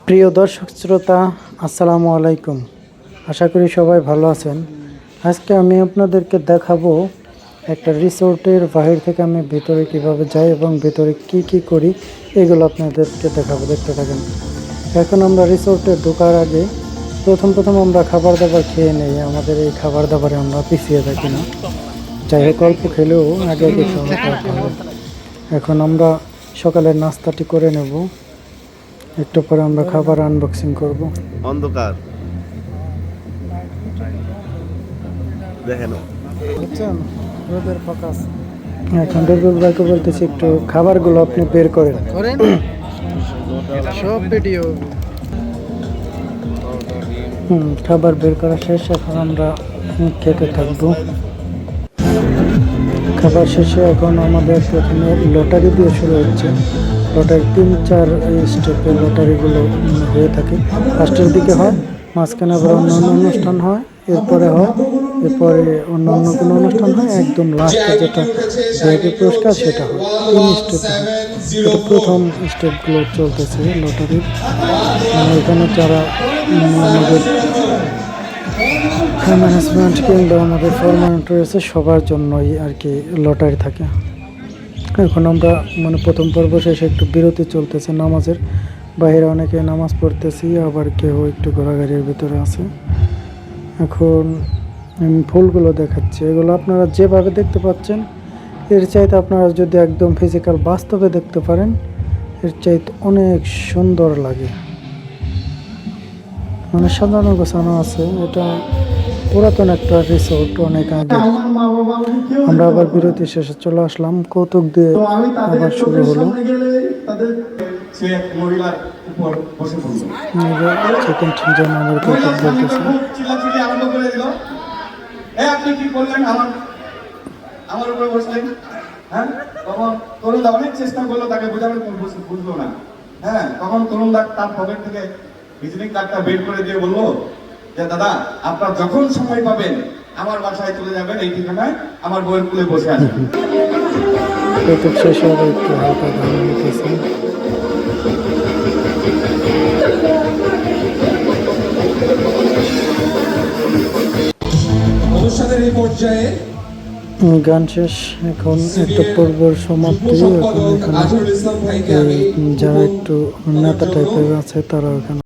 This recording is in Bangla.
প্রিয় দর্শক শ্রোতা, আসসালামু আলাইকুম। আশা করি সবাই ভালো আছেন। আজকে আমি আপনাদেরকে দেখাবো একটা রিসোর্টের বাহির থেকে আমি ভিতরে কিভাবে যাই এবং ভিতরে কি কি করি, এগুলো আপনাদেরকে দেখাবো। দেখতে থাকেন। এখন আমরা রিসোর্টে ঢোকার আগে প্রথম আমরা খাবার দাবার খেয়ে নেই। আমাদের এই খাবার দাবারে আমরা পিছিয়ে থাকি না, যাই হোক অল্প খেলেও আগে আগে খাওয়াটা ভালো। এখন আমরা সকালের নাস্তাটি করে নেব, একটু পরে আমরা খাবার আনবক্সিং করব। অন্ধকার দেখেন বুঝছেন, রোদের ফোকাস। এখন রবিউল ভাইকে বলতেছি একটু খাবারগুলো আপনি বের করেন। সব ভিডিও খাবার বের করা শেষ। এখন আমরা খেতে থাকবো। খাবার শেষে এখন আমাদের প্রথমে লটারি দিয়ে শুরু হচ্ছে। লটারি 3-4 স্টেপে লটারিগুলো হয়ে থাকে। ফার্স্টের দিকে হয়, মাঝখানে আবার অন্যান্য অনুষ্ঠান হয়, এরপরে অন্যান্য কোনো অনুষ্ঠান হয়, একদম লাস্টে যেটা ভিআইপি পুরস্কার সেটা হয়। 3 স্টেপে হয়। এটা প্রথম স্টেপগুলো চলতেছে লটারির। মানে এখানে যারা আমাদের ম্যানেজমেন্ট কিংবা আমাদের পার্মানেন্ট রয়েছে সবার জন্যই আর কি লটারি থাকে। এখন আমরা প্রথম পর্ব শেষে একটু বিরতি চলতেছে নামাজের। বাইরে অনেকে নামাজ পড়তেছি, আবার কেউ একটু ঘোরাঘুরির ভিতরে আছে। এখন ফুলগুলো দেখাচ্ছে, এগুলো আপনারা যেভাবে দেখতে পাচ্ছেন এর চাইতে আপনারা যদি একদম ফিজিক্যাল বাস্তবে দেখতে পারেন এর চাইতে অনেক সুন্দর লাগে। সাজানো গোছানো আছে। এটা পুরাতন একটা রিসোর্ট, অনেক আগে। আমরা আবার বিরতি শেষে চলে আসলাম। কৌতুক দিয়ে আবার শুরু হলো। চিকেন টিনজান আবার কৌতুক বলতেছে। আপনি কি করলেন আমার উপরে বসলেন? হ্যাঁ, তখন তরুণ দা অনেক চেষ্টা করলো তাকে বোঝানোর, বুঝলো না। হ্যাঁ, তখন তরুণ দা তার পকেট থেকে ভিজিটিং কার্ডটা বের করে দিয়ে বললো যে দাদা, আপনার যখন সময় পাবেন আমার বাসায় চলে যাবেন, এই ঠিকানায় আমার বইয়ের কুলে বসে আছেন। কৌতুক শেষ হবে, একটু হালকা গান হইতেছে। অনুষ্ঠানের এই পর্যায়ে গান শেষ। এখন একটা পর্বর সমাপ্তি। এখন এখানে যারা একটু নেতা টাইপের আছে তারা এখানে